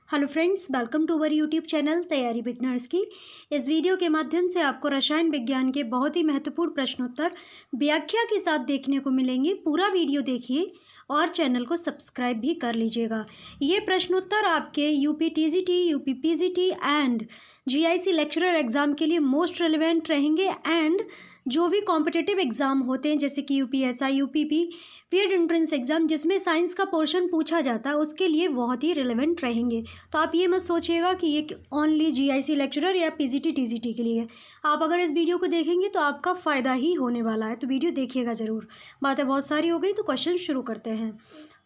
Hello friends, welcome to our YouTube channel तैयारी beginners की। इस वीडियो के माध्यम से आपको रसायन विज्ञान के बहुत ही महत्वपूर्ण प्रश्नोत्तर व्याख्या के साथ देखने को मिलेंगे। पूरा वीडियो देखिए और चैनल को सब्सक्राइब भी कर लीजिएगा। ये प्रश्नोत्तर आपके UP TGT, UP PGT and GIC lecturer exam के लिए मोस्ट रिलेवेंट रहेंगे एंड जो भी कॉम्पिटिटिव एग्ज़ाम होते हैं जैसे कि UPSI, UPP, field entrance exam जिसमें साइंस का पोर्शन पूछा जाता है उसके लिए बहुत ही रिलेवेंट रहेंगे। तो आप ये मत सोचिएगा कि ये ओनली जीआईसी लेक्चरर या पीजीटी टीजीटी के लिए है। आप अगर इस वीडियो को देखेंगे तो आपका फ़ायदा ही होने वाला है, तो वीडियो देखिएगा ज़रूर। बातें बहुत सारी हो गई तो क्वेश्चन शुरू करते हैं।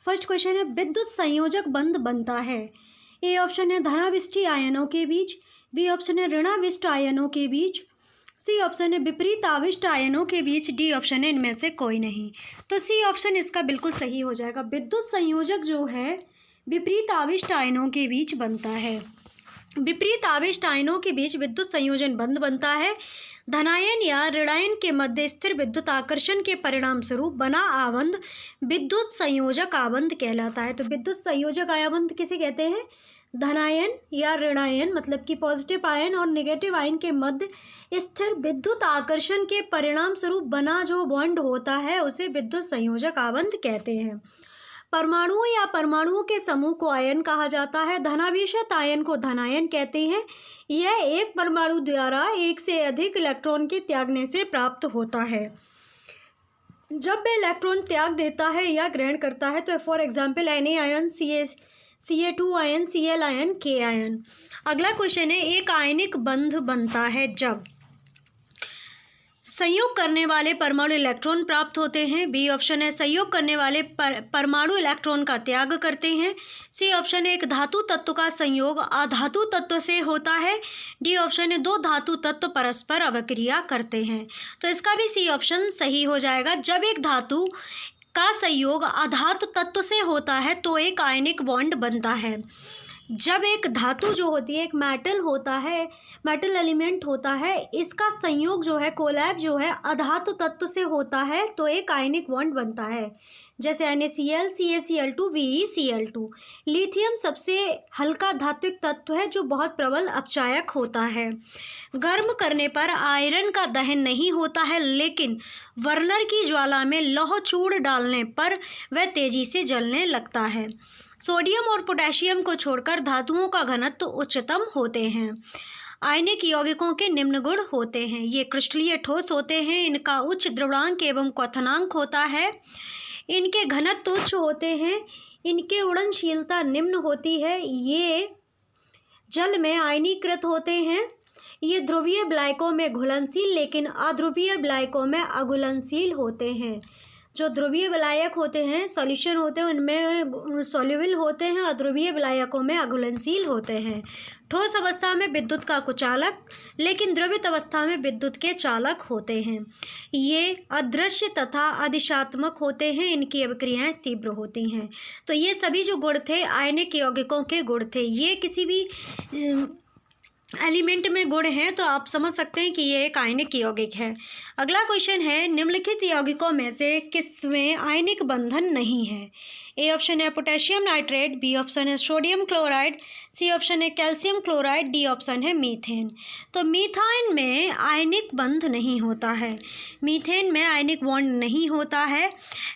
फर्स्ट क्वेश्चन है, विद्युत संयोजक बंध बनता है। ए ऑप्शन है धनाविष्टि आयनों के बीच, बी ऑप्शन है ऋणाविष्ट आयनों के बीच, सी ऑप्शन है विपरीत आविष्ट आयनों के बीच, डी ऑप्शन है इनमें से कोई नहीं। तो सी ऑप्शन इसका बिल्कुल सही हो जाएगा। विद्युत संयोजक जो है विपरीत आविष्ट आयनों के बीच बनता है। विपरीत आविष्ट आयनों के बीच विद्युत संयोजन बंध बनता है। धनायन या ऋणायन के मध्य स्थिर विद्युत आकर्षण के परिणाम स्वरूप बना आबंध विद्युत संयोजक आबंध कहलाता है। तो विद्युत संयोजक आबंध किसे कहते हैं? धनायन या ऋणायन मतलब कि पॉजिटिव आयन और नेगेटिव आयन के मध्य स्थिर विद्युत आकर्षण के परिणाम स्वरूप बना जो बॉन्ड होता है उसे विद्युत संयोजक आबंध कहते हैं। परमाणुओं या परमाणुओं के समूह को आयन कहा जाता है। धनावेशित आयन को धनायन कहते हैं। यह एक परमाणु द्वारा एक से अधिक इलेक्ट्रॉन के त्यागने से प्राप्त होता है। जब वह इलेक्ट्रॉन त्याग देता है या ग्रहण करता है तो for example Na ion, Ca2 ion, Cl ion, K ion. अगला क्वेश्चन है, एक आयनिक बंध बनता है जब संयोग करने वाले परमाणु इलेक्ट्रॉन प्राप्त होते हैं। बी ऑप्शन है संयोग करने वाले परमाणु इलेक्ट्रॉन का त्याग करते हैं। सी ऑप्शन है एक धातु तत्व का संयोग अधातु तत्व से होता है। डी ऑप्शन है दो धातु तत्व परस्पर अभिक्रिया करते हैं। तो इसका भी सी ऑप्शन सही हो जाएगा। जब एक धातु का संयोग अधातु तत्व से होता है तो एक आयनिक बॉन्ड बनता है। जब एक धातु जो होती है, एक मेटल होता है, मेटल एलिमेंट होता है, इसका संयोग जो है, कोलैब जो है अधातु तत्व से होता है तो एक आयनिक बॉन्ड बनता है। जैसे NaCl, CaCl2, BeCl2। लिथियम सबसे हल्का धात्विक तत्व है जो बहुत प्रबल अपचायक होता है। गर्म करने पर आयरन का दहन नहीं होता है लेकिन बर्नर की ज्वाला में लौह चूर्ण डालने पर वह तेजी से जलने लगता है। सोडियम और पोटेशियम को छोड़कर धातुओं का घनत्व उच्चतम होते हैं। आयनिक यौगिकों के निम्न गुण होते हैं। ये क्रिस्टलीय ठोस होते हैं। इनका उच्च द्रव्यंक एवं क्वथनांक होता है। इनके घनत्व उच्च होते हैं। इनके उड़नशीलता निम्न होती है। ये जल में आयनीकृत होते हैं। ये ध्रुवीय विलायकों में घुलनशील लेकिन अध्रुवीय विलायकों में अघुलनशील होते हैं। जो ध्रुवीय विलायक होते हैं, सॉल्यूशन होते हैं, उनमें सॉल्युबल होते हैं। अध्रुवीय विलायकों में अघुलनशील होते हैं। ठोस अवस्था में विद्युत का कुचालक लेकिन द्रवित अवस्था में विद्युत के चालक होते हैं। ये अदृश्य तथा अधिशात्मक होते हैं। इनकी अभिक्रियाएं तीव्र होती हैं। तो ये सभी जो गुण थे आयनिक यौगिकों के गुण थे। ये किसी भी एलिमेंट में गुण हैं तो आप समझ सकते हैं कि ये एक आयनिक यौगिक है। अगला क्वेश्चन है, निम्नलिखित यौगिकों में से किसमें आयनिक बंधन नहीं है? ए ऑप्शन है पोटेशियम नाइट्रेट, बी ऑप्शन है सोडियम क्लोराइड, सी ऑप्शन है कैल्शियम क्लोराइड, डी ऑप्शन है मीथेन। तो मीथेन में आयनिक बंध नहीं होता है। मीथेन में आयनिक बॉन्ड नहीं होता है।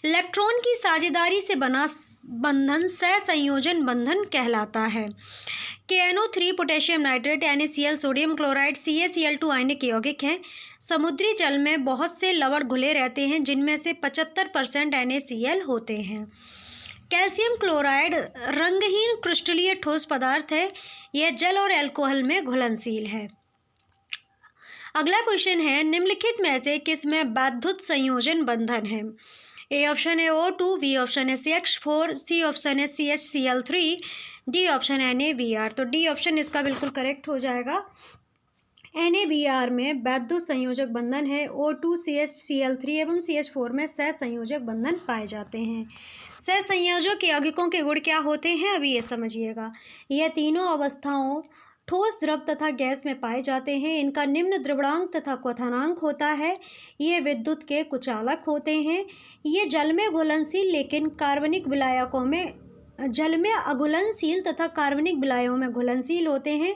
इलेक्ट्रॉन की साझेदारी से बना बंधन सहसंयोजन बंधन कहलाता है। KNO3 potassium nitrate, NaCl sodium chloride, CaCl2 आयनिक यौगिक हैं। समुद्री जल में बहुत से लवण घुले रहते हैं जिनमें से 75% NaCl होते हैं। कैल्शियम क्लोराइड रंगहीन क्रिस्टलीय ठोस पदार्थ है। यह जल और अल्कोहल में घुलनशील है। अगला क्वेश्चन है, निम्नलिखित में से किसमें वैद्युत संयोजन बंधन है? ए ऑप्शन है O2, बी ऑप्शन है CH4, सी ऑप्शन है CHCl3, डी ऑप्शन है NaBr। तो डी ऑप्शन इसका बिल्कुल करेक्ट हो जाएगा। NaBr में वैद्युत संयोजक बंधन है। O2, CHCl3 एवं CH4 में सहसंयोजक बंधन पाए जाते हैं। सहसंयोजक यौगिकों के गुण क्या होते हैं अभी ये समझिएगा। यह तीनों अवस्थाओं ठोस, द्रव तथा गैस में पाए जाते हैं। इनका निम्न द्रव्यंक तथा क्वथनांक होता है। ये विद्युत के कुचालक होते हैं। ये जल में घुलनशील लेकिन कार्बनिक विलायकों में जल में अघुलनशील तथा कार्बनिक विलायकों में घुलनशील होते हैं।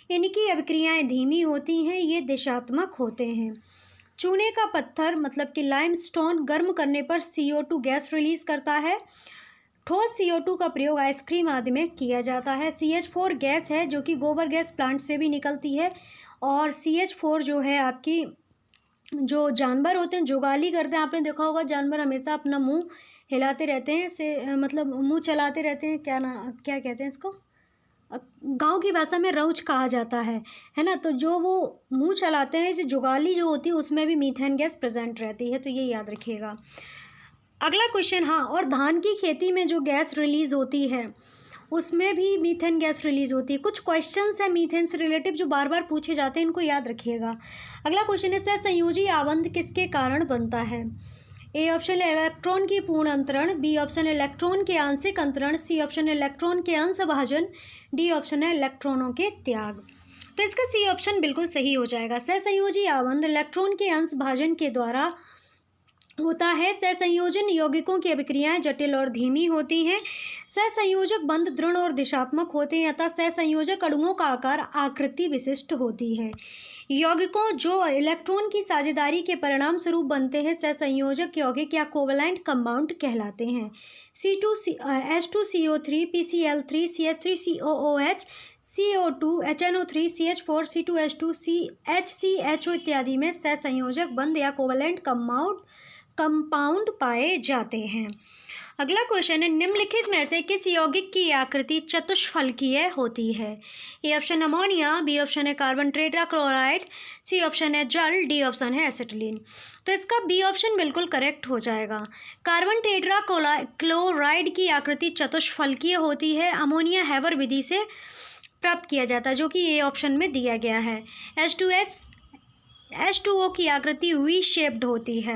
इनकी अभिक्रियाएँ धीमी होती हैं, ये दिशात्मक होते हैं। चूने का पत्थर मतलब कि लाइमस्टोन गर्म करने पर CO2 गैस रिलीज़ करता है। ठोस CO2 का प्रयोग आइसक्रीम आदि में किया जाता है। CH4 गैस है जो कि गोबर गैस प्लांट से भी निकलती है। और CH4 जो है आपकी जो जानवर होते हैं जुगाली करते हैं, आपने देखा होगा जानवर हमेशा अपना मुंह हिलाते रहते हैं, से मतलब मुंह चलाते रहते हैं, क्या कहते हैं इसको, गांव की भाषा में रौच कहा जाता है ना। तो जो वो मुंह चलाते हैं, जो जुगाली जो होती है उसमें भी मीथेन गैस प्रेजेंट रहती है, तो ये याद रखिएगा। अगला क्वेश्चन, हाँ, और धान की खेती में जो गैस रिलीज़ होती है उसमें भी मीथेन गैस रिलीज़ होती है। कुछ क्वेश्चंस हैं मीथेन से रिलेटिव जो बार बार पूछे जाते हैं, इनको याद रखिएगा। अगला क्वेश्चन है, सहसंयोजी आबंध किसके कारण बनता है? ए ऑप्शन है इलेक्ट्रॉन की पूर्ण अंतरण, बी ऑप्शन है इलेक्ट्रॉन के आंशिक अंतरण, सी ऑप्शन है इलेक्ट्रॉन के अंश भाजन, डी ऑप्शन है इलेक्ट्रॉनों के त्याग। तो इसका सी ऑप्शन बिल्कुल सही हो जाएगा। सहसंयोजी आबंध इलेक्ट्रॉन के अंश भाजन के द्वारा होता है। सहसंयोजन यौगिकों की अभिक्रियाएं जटिल और धीमी होती हैं। सहसंयोजक बंध दृढ़ और दिशात्मक होते हैं, अतः सहसंयोजक अणुओं का आकार आकृति विशिष्ट होती है। यौगिकों जो इलेक्ट्रॉन की साझेदारी के परिणाम स्वरूप बनते हैं सहसंयोजक यौगिक या कोवलेंट कंपाउंड कहलाते हैं। H2CO3, PCl3, CH3COOH, CO2, HNO3, CH4, C2H2, HCHO इत्यादि में सहसंयोजक बंध या कोवलेंट कंपाउंड पाए जाते हैं। अगला क्वेश्चन है, निम्नलिखित में से किस यौगिक की आकृति चतुष्फलकीय होती है? A option ammonia, B option है कार्बन टेट्राक्लोराइड, सी ऑप्शन है जल, डी ऑप्शन है एसिटिलीन। तो इसका बी ऑप्शन बिल्कुल करेक्ट हो जाएगा। कार्बन टेट्राक्लोराइड की आकृति चतुष्फलकीय होती है। अमोनिया हैबर विधि से प्राप्त किया जाता है जो कि ए ऑप्शन में दिया गया है। H2O की आकृति वी शेप्ड होती है।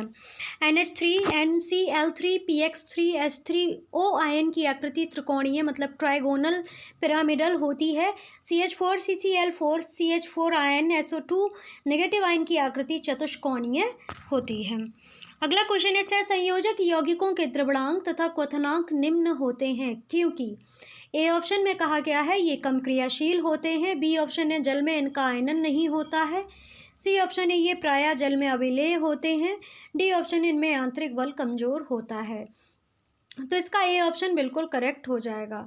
NH3, NCl3, PX3, H3O ion की आकृति त्रिकोणीय मतलब ट्राइगोनल पिरामिडल होती है। CH4, CCl4, CH4 ion SO2 negative ion की आकृति चतुष्कोणीय होती है। अगला क्वेश्चन है, सहसंयोजक यौगिकों के द्रवणांक तथा क्वथनांक निम्न होते हैं क्योंकि? ए ऑप्शन में कहा गया है ये कम क्रियाशील होते हैं, बी ऑप्शन है जल में इनका आयनन नहीं होता है, सी ऑप्शन है ये प्रायः जल में अभिलेय होते हैं, डी ऑप्शन इनमें आंतरिक बल कमजोर होता है। तो इसका ए ऑप्शन बिल्कुल करेक्ट हो जाएगा।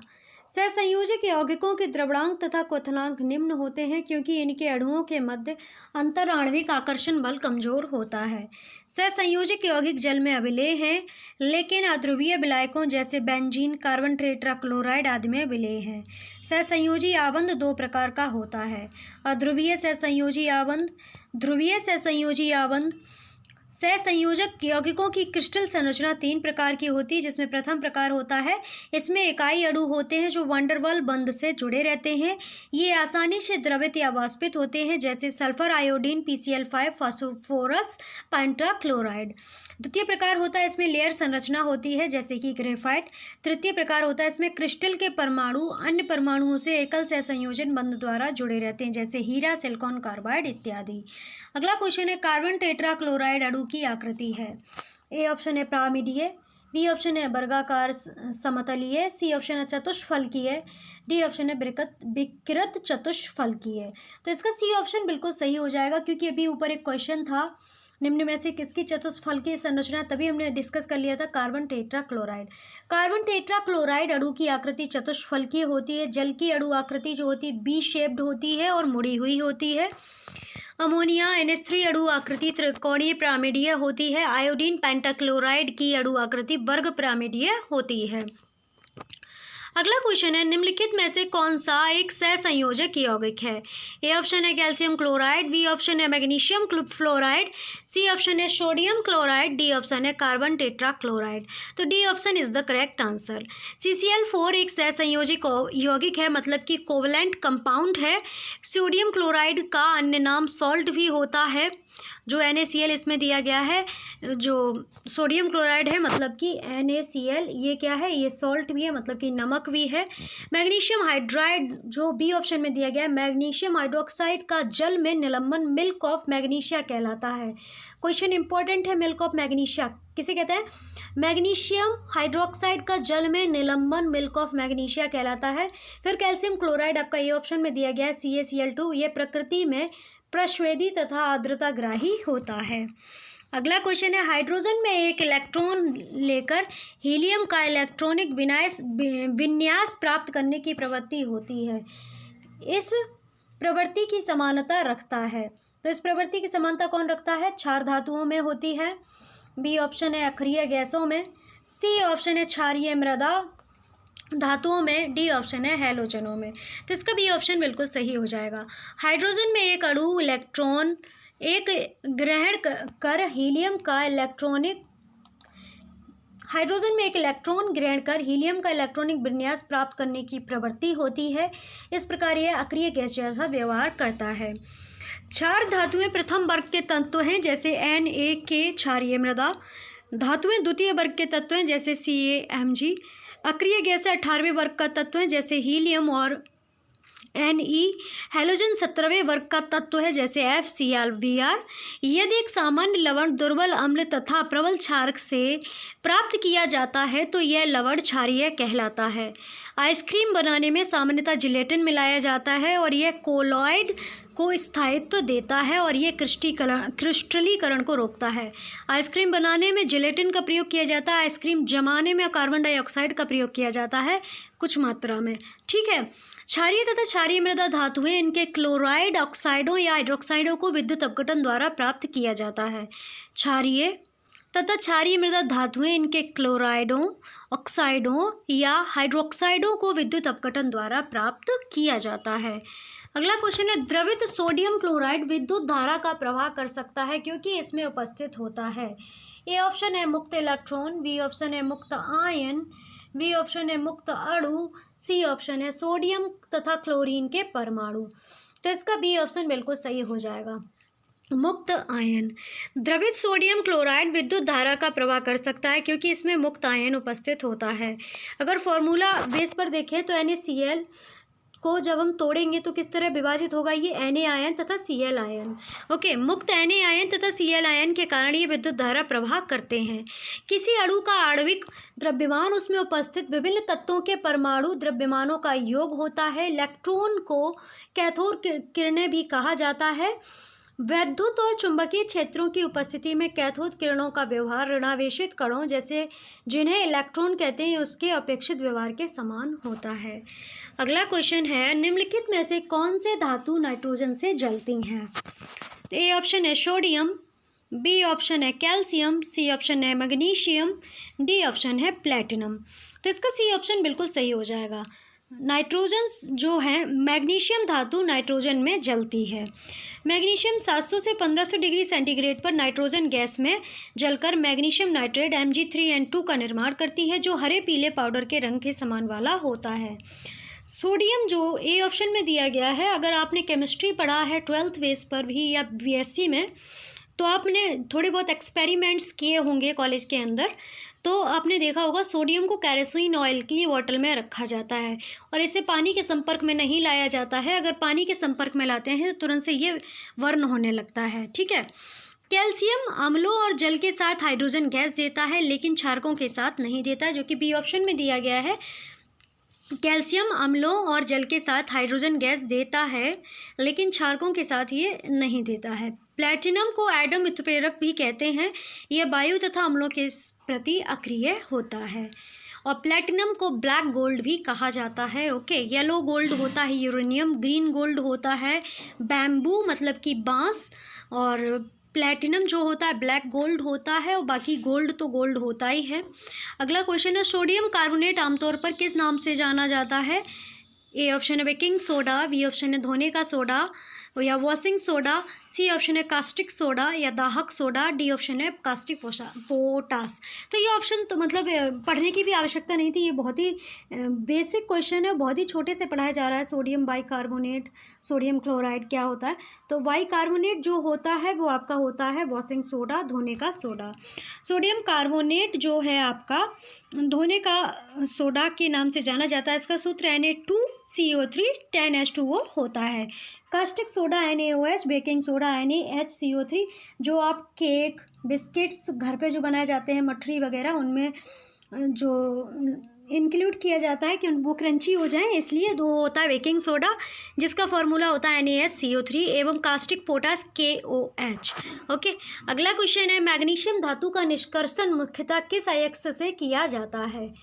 सहसंयोजक यौगिकों के द्रवणांक तथा क्वथनांक निम्न होते हैं क्योंकि इनके अणुओं के मध्य अंतराण्विक आकर्षण बल कमजोर होता है। सहसंयोजक यौगिक जल में अभिलेय हैं लेकिन अध्रुवीय विलायकों जैसे बेंजीन, कार्बन टेट्राक्लोराइड आदि में अभिलेय हैं। सहसंयोजी आबंध दो प्रकार का होता है, अध्रुवीय सहसंयोजी आबंध, ध्रुवीय सहसंयोजी आबंध। सहसंयोजक यौगिकों की क्रिस्टल संरचना 3 प्रकार की होती है, जिसमें प्रथम प्रकार होता है इसमें इकाई अणु होते हैं जो वंडरवॉल बंध से जुड़े रहते हैं। ये आसानी से द्रवित या वाष्पित होते हैं जैसे sulphur iodine, PCl5, phosphorus pentachloride. द्वितीय प्रकार होता है इसमें लेयर संरचना होती है जैसे कि ग्रेफाइट। तृतीय प्रकार होता है इसमें क्रिस्टल के परमाणु अन्य परमाणुओं से एकल सहसंयोजन बंध द्वारा जुड़े रहते हैं जैसे हीरा, सिलिकॉन कार्बाइड इत्यादि। अगला क्वेश्चन है, कार्बन टेट्राक्लोराइड अणु की आकृति है। ए ऑप्शन है पिरामिडीय, बी ऑप्शन है वर्गाकार समतलीय, सी ऑप्शन है चतुष्फलकीय, डी ऑप्शन है विकृत चतुष्फलकीय। तो इसका सी ऑप्शन बिल्कुल सही हो जाएगा क्योंकि अभी ऊपर एक क्वेश्चन था निम्न में से किसकी चतुष्फलकीय संरचना, तभी हमने डिस्कस कर लिया था कार्बन टेट्राक्लोराइड। कार्बन टेट्राक्लोराइड अणु की आकृति चतुष्फलकीय होती है। जल की अणु आकृति जो होती है बी शेप्ड होती है और मुड़ी हुई होती है। अमोनिया NH3 अणु आकृति त्रिकोणीय पिरामिडीय होती है। आयोडीन पेंटाक्लोराइड की अणु आकृति वर्ग पिरामिडीय होती है। अगला क्वेश्चन है, निम्नलिखित में से कौन सा एक सहसंयोजक यौगिक है? ए ऑप्शन है कैल्शियम क्लोराइड, बी ऑप्शन है मैग्नीशियम फ्लोराइड, सी ऑप्शन है सोडियम क्लोराइड, डी ऑप्शन है कार्बन टेट्राक्लोराइड। तो D option is the correct answer. CCl4 एक सहसंयोजक यौगिक है मतलब कि कोवलेंट कंपाउंड है। सोडियम क्लोराइड का अन्य नाम सॉल्ट भी होता है। जो NaCl इसमें दिया गया है, जो सोडियम क्लोराइड है मतलब कि NaCl, ये क्या है, ये सॉल्ट भी है मतलब कि नमक भी है। मैग्नीशियम हाइड्राइड जो बी ऑप्शन में दिया गया है, मैग्नीशियम हाइड्रोक्साइड का जल में निलंबन मिल्क ऑफ मैग्नीशिया कहलाता है। क्वेश्चन इंपॉर्टेंट है, मिल्क ऑफ मैग्नीशिया किसे कहते हैं? मैग्नीशियम हाइड्रोक्साइड का जल में निलंबन मिल्क ऑफ मैग्नीशिया कहलाता है। फिर कैल्शियम क्लोराइड आपका ए ऑप्शन में दिया गया है CaCl2, ये प्रकृति में प्रस्वेदी तथा आर्द्रताग्राही होता है। अगला क्वेश्चन है, हाइड्रोजन में एक इलेक्ट्रॉन लेकर हीलियम का इलेक्ट्रॉनिक विन्यास प्राप्त करने की प्रवृत्ति होती है, इस प्रवृत्ति की समानता रखता है। तो इस प्रवृत्ति की समानता कौन रखता है? क्षार धातुओं में होती है। बी ऑप्शन है अक्रिय गैसों में। सी ऑप्शन है क्षारीय मृदा धातुओं में। डी ऑप्शन है हैलोजनों में। तो इसका बी ऑप्शन बिल्कुल सही हो जाएगा। हाइड्रोजन में एक अणु इलेक्ट्रॉन एक ग्रहण कर हीलियम का इलेक्ट्रॉनिक हाइड्रोजन में एक इलेक्ट्रॉन ग्रहण कर हीलियम का इलेक्ट्रॉनिक विन्यास प्राप्त करने की प्रवृत्ति होती है। इस प्रकार यह अक्रिय गैस जैसा व्यवहार करता है। क्षार धातुएं प्रथम वर्ग के तत्व हैं जैसे Na क्षारीय मृदा। धातुएं द्वितीय वर्ग के तत्व हैं जैसे CaMg। अक्रिय गैस 18वें वर्ग का तत्व है जैसे हीलियम और Ne। हैलोजन 17वें वर्ग का तत्व है जैसे FCl-Br। यदि एक सामान्य लवण दुर्बल अम्ल तथा प्रबल क्षारक से प्राप्त किया जाता है तो यह लवण क्षारीय कहलाता है। आइसक्रीम बनाने में सामान्यतः जिलेटिन मिलाया जाता है और यह कोलॉइड को स्थायित्व देता है और यह क्रिस्टलीकरण को रोकता है। आइसक्रीम बनाने में जिलेटिन का प्रयोग किया जाता है। आइसक्रीम जमाने में कार्बन डाइऑक्साइड का प्रयोग किया जाता है कुछ मात्रा में। ठीक है। क्षारीय तथा क्षारीय मृदा धातुएं इनके क्लोराइड ऑक्साइडों या हाइड्रोक्साइडों को विद्युत अपघटन द्वारा प्राप्त किया जाता है। क्षारीय तथा क्षारीय मृदा धातुएं इनके क्लोराइडों ऑक्साइडों या हाइड्रोक्साइडों को विद्युत अपघटन द्वारा प्राप्त किया जाता है। अगला क्वेश्चन है, द्रवित सोडियम क्लोराइड विद्युत धारा का प्रवाह कर सकता है क्योंकि इसमें उपस्थित होता है। ए ऑप्शन है मुक्त इलेक्ट्रॉन, बी ऑप्शन है मुक्त आयन, बी ऑप्शन है मुक्त अणु, सी ऑप्शन है सोडियम तथा क्लोरीन के परमाणु। तो इसका बी ऑप्शन बिल्कुल सही हो जाएगा, मुक्त आयन। द्रवित सोडियम क्लोराइड विद्युत धारा का प्रवाह कर सकता है क्योंकि इसमें मुक्त आयन उपस्थित होता है। अगर फॉर्मूला बेस पर देखें तो NaCl को जब हम तोड़ेंगे तो किस तरह विभाजित होगा, ये Na आयन तथा Cl आयन। ओके, मुक्त Na आयन तथा Cl आयन के कारण ये विद्युत धारा प्रवाह करते हैं। किसी अणु का आणविक द्रव्यमान उसमें उपस्थित विभिन्न तत्वों के परमाणु द्रव्यमानों का योग होता है। इलेक्ट्रॉन को कैथोड किरणें भी कहा जाता है। वैद्युत और चुंबकीय क्षेत्रों की उपस्थिति में कैथोड किरणों का व्यवहार ऋणावेशित कणों जैसे जिन्हें इलेक्ट्रॉन कहते हैं उसके अपेक्षित व्यवहार के समान होता है। अगला क्वेश्चन है, निम्नलिखित में से कौन से धातु नाइट्रोजन से जलती हैं? तो ए ऑप्शन है सोडियम, बी ऑप्शन है कैल्शियम, सी ऑप्शन है मैग्नीशियम, डी ऑप्शन है प्लेटिनम। तो इसका सी ऑप्शन बिल्कुल सही हो जाएगा। नाइट्रोजन जो है मैग्नीशियम धातु नाइट्रोजन में जलती है। मैग्नीशियम 700 से 1500 डिग्री सेंटीग्रेड पर नाइट्रोजन गैस में जलकर मैग्नीशियम नाइट्रेट Mg3N2 का निर्माण करती है जो हरे पीले पाउडर के रंग के समान वाला होता है। सोडियम जो ए ऑप्शन में दिया गया है, अगर आपने केमिस्ट्री पढ़ा है 12th बेस पर भी या BSc में, तो आपने थोड़े बहुत एक्सपेरिमेंट्स किए होंगे कॉलेज के अंदर, तो आपने देखा होगा सोडियम को कैरोसिन ऑयल की बोतल में रखा जाता है और इसे पानी के संपर्क में नहीं लाया जाता है। अगर पानी के संपर्क में लाते हैं तो तुरंत से ये वर्ण होने लगता है। ठीक है। कैल्शियम अम्लों और जल के साथ हाइड्रोजन गैस देता है लेकिन क्षारकों के साथ नहीं देता, जो कि बी ऑप्शन में दिया गया है। कैल्शियम अम्लों और जल के साथ हाइड्रोजन गैस देता है लेकिन क्षारकों के साथ ये नहीं देता है। प्लैटिनम को एडम उत्प्रेरक भी कहते हैं। यह वायु तथा अम्लों के प्रति अक्रिय होता है और प्लैटिनम को ब्लैक गोल्ड भी कहा जाता है। ओके, येलो गोल्ड होता है यूरेनियम, ग्रीन गोल्ड होता है बैम्बू मतलब कि बांस, और प्लैटिनम जो होता है ब्लैक गोल्ड होता है और बाकी गोल्ड तो गोल्ड होता ही है। अगला क्वेश्चन है, सोडियम कार्बोनेट आमतौर पर किस नाम से जाना जाता है? ए ऑप्शन है बेकिंग सोडा, बी ऑप्शन है धोने का सोडा, या वॉशिंग सोडा, सी ऑप्शन है कास्टिक सोडा या दाहक सोडा, डी ऑप्शन है कास्टिक पोटास। तो ये ऑप्शन तो मतलब पढ़ने की भी आवश्यकता नहीं थी, ये बहुत ही बेसिक क्वेश्चन है, बहुत ही छोटे से पढ़ाया जा रहा है। सोडियम बाइकार्बोनेट, सोडियम क्लोराइड क्या होता है? तो बाइकार्बोनेट जो होता है वो आपका होता है वॉशिंग सोडा, धोने का सोडा। सोडियम कार्बोनेट जो है आपका धोने का सोडा के नाम से जाना जाता है। इसका सूत्र Na2CO3 10H2O होता है। Caustic soda NaOH, baking soda NaHCO3, जो आप केक, बिस्किट्स घर पे जो बनाए जाते हैं, मठरी वगैरह, उनमें जो इंक्लूड किया जाता है कि वो क्रंची हो जाएं, इसलिए वो होता है बेकिंग सोडा, जिसका फॉर्मूला होता है NaHCO3, एवं कास्टिक पोटास KOH। ओके, अगला क्वेश्चन है मैग्नीशियम धातु का निष्कर्षण मुख्यतः किस अयस्क से किया जाता है?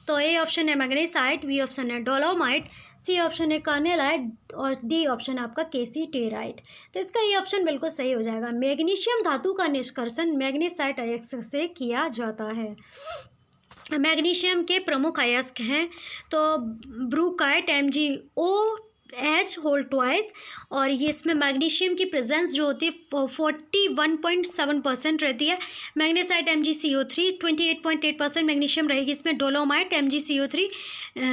तो ए ऑप्शन है मैग्नेसाइट, बी ऑप्शन है डोलोमाइट, सी ऑप्शन है कार्नेलाइट और डी ऑप्शन आपका केसीटेराइट। तो इसका ये ऑप्शन बिल्कुल सही हो जाएगा। मैग्नीशियम धातु का निष्कर्षण मैग्नेसाइट अयस्क से किया जाता है। मैग्नीशियम के प्रमुख अयस्क हैं तो ब्रूकाइट MgOH होल ट्वाइस, और ये इसमें मैग्नीशियम की प्रेजेंस जो होती है 41.7% रहती है। मैग्नेसाइट MgCO3 28.8% मैग्नीशियम रहेगी इसमें। Dolomite MgCO3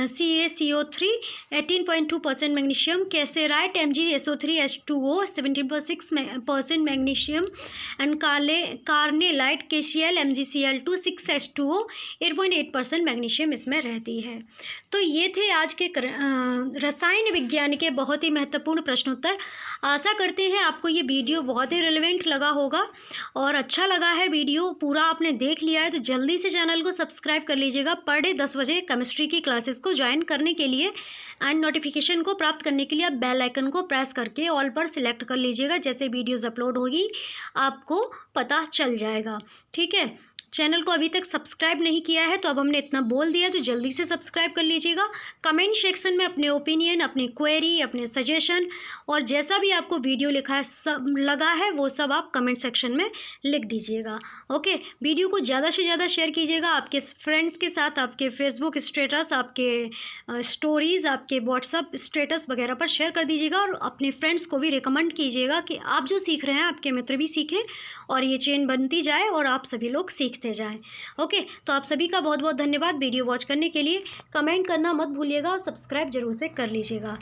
CaCO3 18.2% magnesium. Kieserite MgSO3H2O 17.6% magnesium. And carnallite KCl MgCl2 6H2O 8.8% magnesium इसमें रहती है। तो ये थे आज के रसायन विज्ञान के बहुत ही महत्वपूर्ण प्रश्नोत्तर। आशा करते हैं आपको ये वीडियो बहुत ही रिलेवेंट लगा होगा और अच्छा लगा है वीडियो पूरा आपने देख लिया है तो जल्दी से चैनल को सब्सक्राइब कर लीजिएगा। पर डे 10 बजे केमिस्ट्री की क्लासेस को ज्वाइन करने के लिए एंड नोटिफिकेशन को प्राप्त करने के लिए आप बेल आइकन को प्रेस करके ऑल पर सिलेक्ट कर लीजिएगा। जैसे वीडियोज़ अपलोड होगी आपको पता चल जाएगा। ठीक है, चैनल को अभी तक सब्सक्राइब नहीं किया है तो अब हमने इतना बोल दिया तो जल्दी से सब्सक्राइब कर लीजिएगा। कमेंट सेक्शन में अपने ओपिनियन, अपनी क्वेरी, अपने सजेशन और जैसा भी आपको वीडियो लिखा है सब लगा है वो सब आप कमेंट सेक्शन में लिख दीजिएगा। ओके, वीडियो को ज़्यादा से ज़्यादा शेयर कीजिएगा आपके फ्रेंड्स के साथ, आपके फेसबुक स्टेटस, आपके स्टोरीज़, आपके व्हाट्सअप स्टेटस वगैरह पर शेयर कर दीजिएगा और अपने फ्रेंड्स को भी रिकमेंड कीजिएगा कि आप जो सीख रहे हैं आपके मित्र भी सीखें और ये चेन बनती जाए और आप सभी लोग सीखते जाएं। ओके, तो आप सभी का बहुत बहुत धन्यवाद वीडियो वॉच करने के लिए। कमेंट करना मत भूलिएगा और सब्सक्राइब जरूर से कर लीजिएगा।